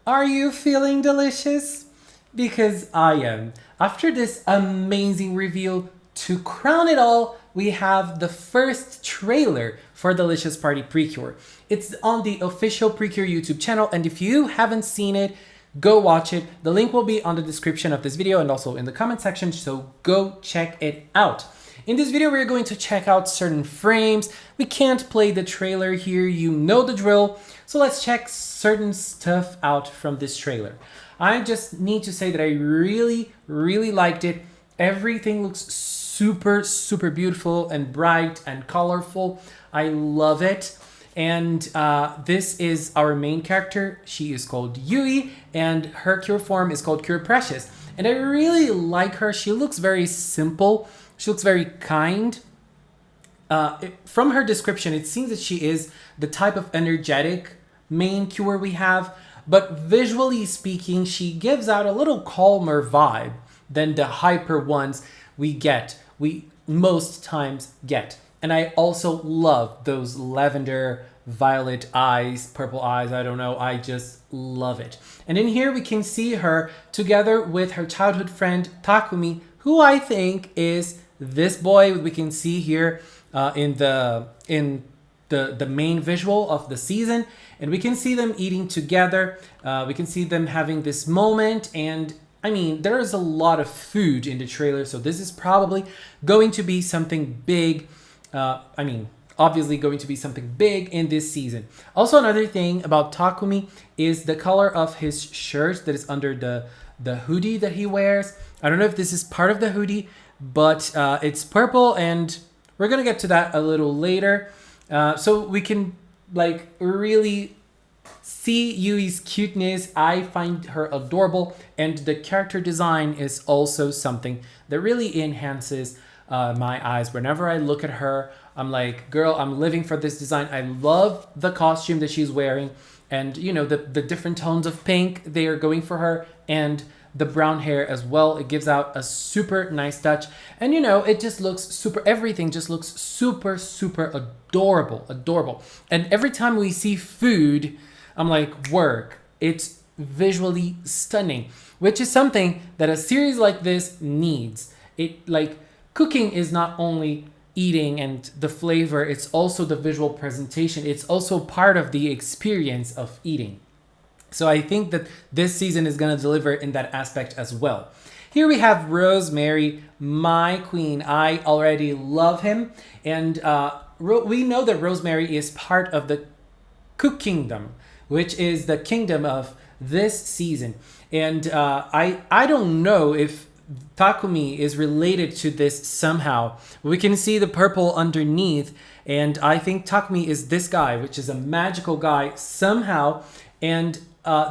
Are you feeling delicious? Because I am. After this amazing reveal, to crown it all, we have the first trailer for Delicious Party PreCure. It's on the official PreCure YouTube channel, and if you haven't seen it, go watch it. The link will be on the description of this video and also in the comment section, so go check it out. In this video, we're going to check out certain frames. We can't play the trailer here, you know the drill. So let's check certain stuff out from this trailer. I just need to say that I really liked it. Everything looks super beautiful and bright and colorful. I love it. And this is our main character. She is called Yui, and her cure form is called Cure Precious. And I really like her. She looks very simple. She looks very kind. From her description, it seems that she is the type of energetic main cure we have, but visually speaking, she gives out a little calmer vibe than the hyper ones we most times get. And I also love those lavender, violet eyes, purple eyes, I don't know, I just love it. And in here we can see her together with her childhood friend Takumi, who I think is this boy we can see here in the main visual of the season, and we can see them eating together. We can see them having this moment, and I mean, there is a lot of food in the trailer, so this is probably going to be something big. Obviously going to be something big in this season. Also, another thing about Takumi is the color of his shirt that is under the hoodie that he wears. I don't know if this is part of the hoodie, but it's purple, and we're gonna get to that a little later. So we can like really see Yui's cuteness. I find her adorable, and the character design is also something that really enhances my eyes. Whenever I look at her, I'm like, girl, I'm living for this design. I love the costume that she's wearing, and you know, the different tones of pink they are going for her, and the brown hair as well. It gives out a super nice touch, and you know, it just looks everything just looks super adorable. And every time we see food, I'm like, work, it's visually stunning, which is something that a series like this needs. It like, cooking is not only eating and the flavor, it's also the visual presentation. It's also part of the experience of eating. So I think that this season is going to deliver in that aspect as well. Here we have Rosemary, my queen. I already love him. And we know that Rosemary is part of the Cook Kingdom, which is the kingdom of this season. And I don't know if Takumi is related to this somehow. We can see the purple underneath, and I think Takumi is this guy, which is a magical guy somehow. And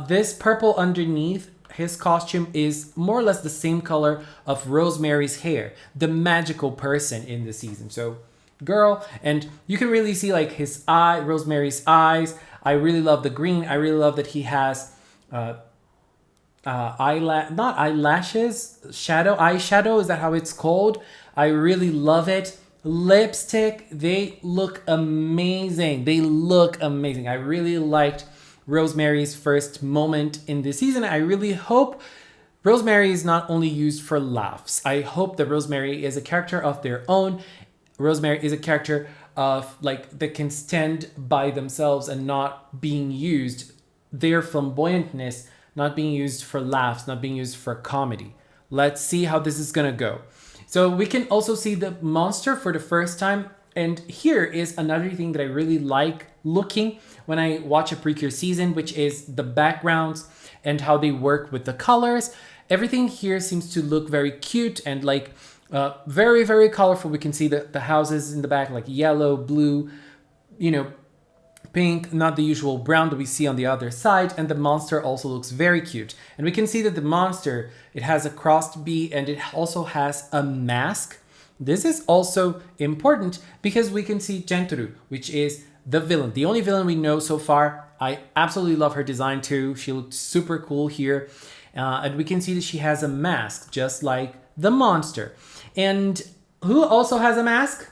this purple underneath his costume is more or less the same color of Rosemary's hair, the magical person in the season. So girl, and you can really see like his eye, Rosemary's eyes. I really love the green. I really love that he has not eyelashes, eyeshadow, is that how it's called? I really love it. Lipstick, they look amazing. I really liked Rosemary's first moment in this season. I really hope Rosemary is not only used for laughs. I hope that Rosemary is a character of their own. Rosemary is a character of like that can stand by themselves and not being used, their flamboyantness not being used for laughs, not being used for comedy. Let's see how this is gonna go. So we can also see the monster for the first time. And here is another thing that I really like looking when I watch a PreCure season, which is the backgrounds and how they work with the colors. Everything here seems to look very cute and like very colorful. We can see the houses in the back, like yellow, blue, you know, pink, not the usual brown that we see on the other side. And the monster also looks very cute. And we can see that the monster, it has a crossed B, and it also has a mask. This is also important because we can see Genturu, which is the villain, the only villain we know so far. I absolutely love her design too. She looks super cool here. And we can see that she has a mask, just like the monster. And who also has a mask?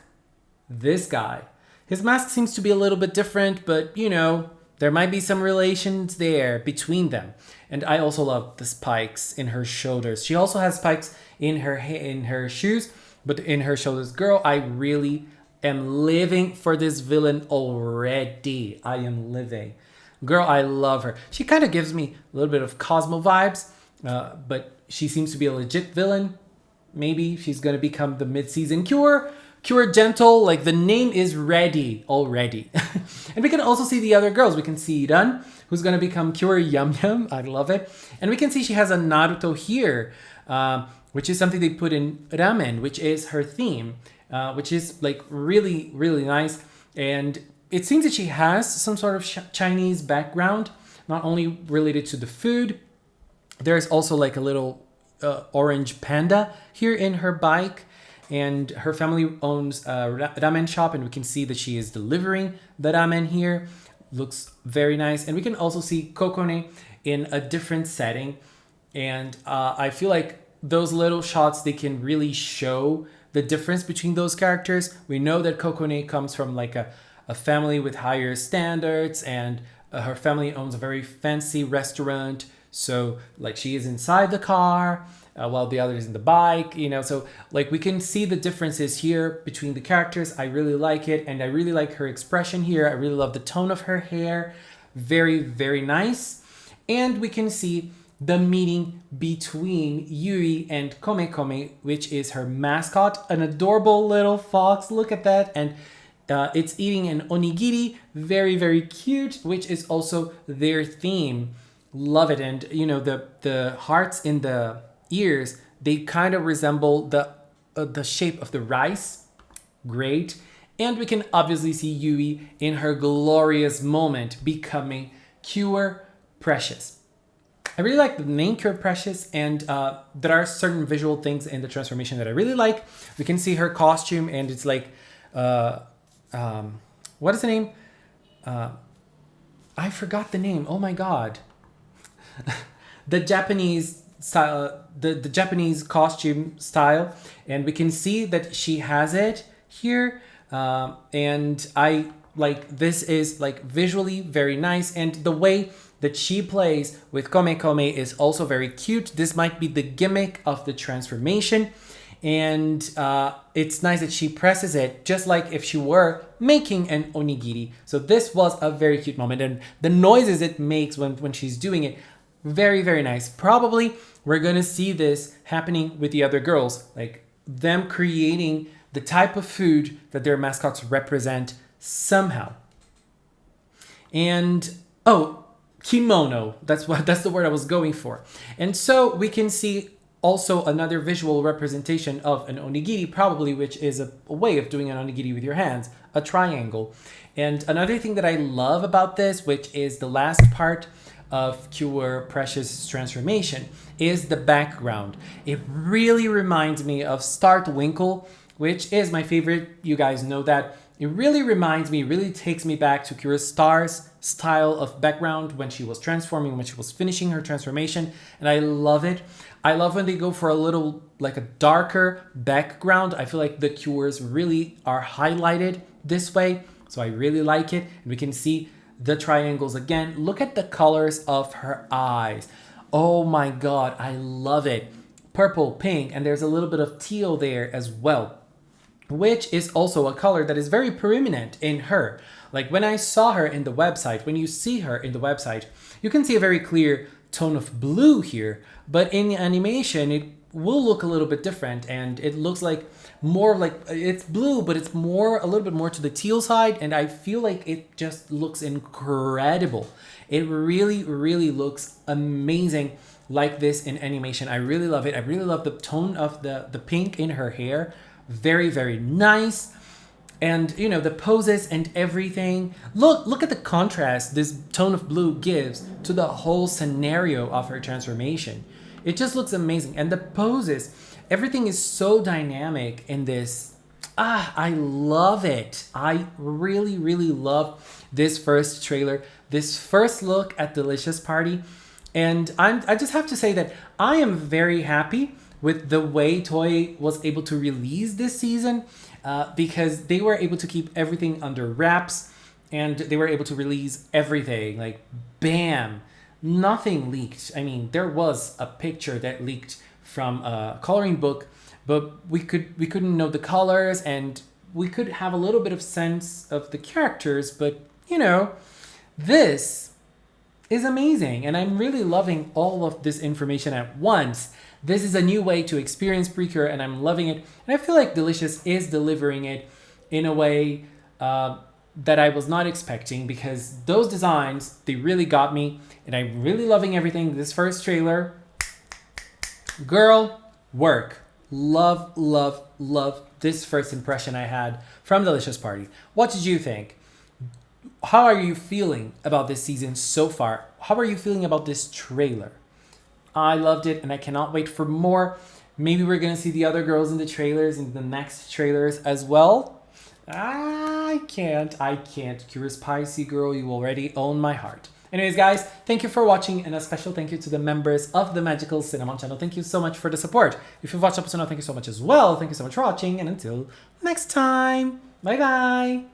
This guy. His mask seems to be a little bit different, but you know, there might be some relations there between them. And I also love the spikes in her shoulders. She also has spikes in her shoes, but in her shoulders. Girl, I really am living for this villain already. I am living. Girl, I love her. She kind of gives me a little bit of Cosmo vibes, but she seems to be a legit villain. Maybe she's going to become the mid-season Cure. Cure Gentle, like the name is ready already. And we can also see the other girls. We can see Iran, who's going to become Cure Yum Yum. I love it. And we can see she has a Naruto here, which is something they put in ramen, which is her theme, which is like really, really nice. And it seems that she has some sort of Chinese background, not only related to the food. There's also like a little orange panda here in her bike. And her family owns a ramen shop, and we can see that she is delivering the ramen here. Looks very nice. And we can also see Kokone in a different setting. And I feel like those little shots, they can really show the difference between those characters. We know that Kokone comes from like a family with higher standards, and her family owns a very fancy restaurant. So like she is inside the car, while the other is in the bike, you know, so like we can see the differences here between the characters. I really like it, and I really like her expression here. I really love the tone of her hair. Very, very nice. And we can see the meeting between Yui and Kome, which is her mascot, an adorable little fox. Look at that. And it's eating an onigiri. Very, very cute, which is also their theme. Love it. And, you know, the hearts in the ears, they kind of resemble the shape of the rice. Great. And we can obviously see Yui in her glorious moment becoming Cure Precious. I really like the name Cure Precious, and there are certain visual things in the transformation that I really like. We can see her costume, and it's like what is the name? I forgot the name. Oh my god. The Japanese style, the Japanese costume style, and we can see that she has it here, and I like this is like visually very nice, and the way that she plays with Kome is also very cute. This might be the gimmick of the transformation, and it's nice that she presses it just like if she were making an onigiri. So this was a very cute moment, and the noises it makes when she's doing it, very, very nice. Probably we're going to see this happening with the other girls, like them creating the type of food that their mascots represent somehow. And, oh, kimono. That's the word I was going for. And so we can see also another visual representation of an onigiri, probably, which is a way of doing an onigiri with your hands, a triangle. And another thing that I love about this, which is the last part of Cure Precious transformation, is the background. It really reminds me of Startwinkle, which is my favorite. You guys know that. It really reminds me, really takes me back to Cure Star's style of background when she was transforming, when she was finishing her transformation, and I love it. I love when they go for a little, like a darker background. I feel like the Cures really are highlighted this way, so I really like it. And we can see the triangles again. Look at the colors of her eyes. Oh my god, I love it. Purple, pink, and there's a little bit of teal there as well, which is also a color that is very prominent in her. Like when I saw her in the website, when you see her in the website, you can see a very clear tone of blue here, but in animation it will look a little bit different, and it looks like more like it's blue, but it's more a little bit more to the teal side, and I feel like it just looks incredible. It really, really looks amazing like this in animation. I really love it. I really love the tone of the pink in her hair. Very, very nice. And you know, the poses and everything. Look at the contrast this tone of blue gives to the whole scenario of her transformation. It just looks amazing. And the poses, everything is so dynamic in this. I love it. I really, really love this first trailer, this first look at Delicious Party. And I just have to say that I am very happy with the way Toei was able to release this season, because they were able to keep everything under wraps. and they were able to release everything. Like, bam, nothing leaked. I mean, there was a picture that leaked from a coloring book, but we couldn't know the colors, and we could have a little bit of sense of the characters. But you know, this is amazing, and I'm really loving all of this information at once. This is a new way to experience PreCure, and I'm loving it. And I feel like Delicious is delivering it in a way that I was not expecting, because those designs, they really got me, and I'm really loving everything. This first trailer, girl, work. Love, love, love this first impression I had from Delicious Party. What did you think? How are you feeling about this season so far? How are you feeling about this trailer? I loved it, and I cannot wait for more. Maybe we're gonna see the other girls in the trailers, in the next trailers as well. I can't. Curious Spicy girl, you already own my heart. Anyways, guys, thank you for watching, and a special thank you to the members of the Magical Cinnamon channel. Thank you so much for the support. If you've watched up to now, thank you so much as well. Thank you so much for watching, and until next time, bye bye.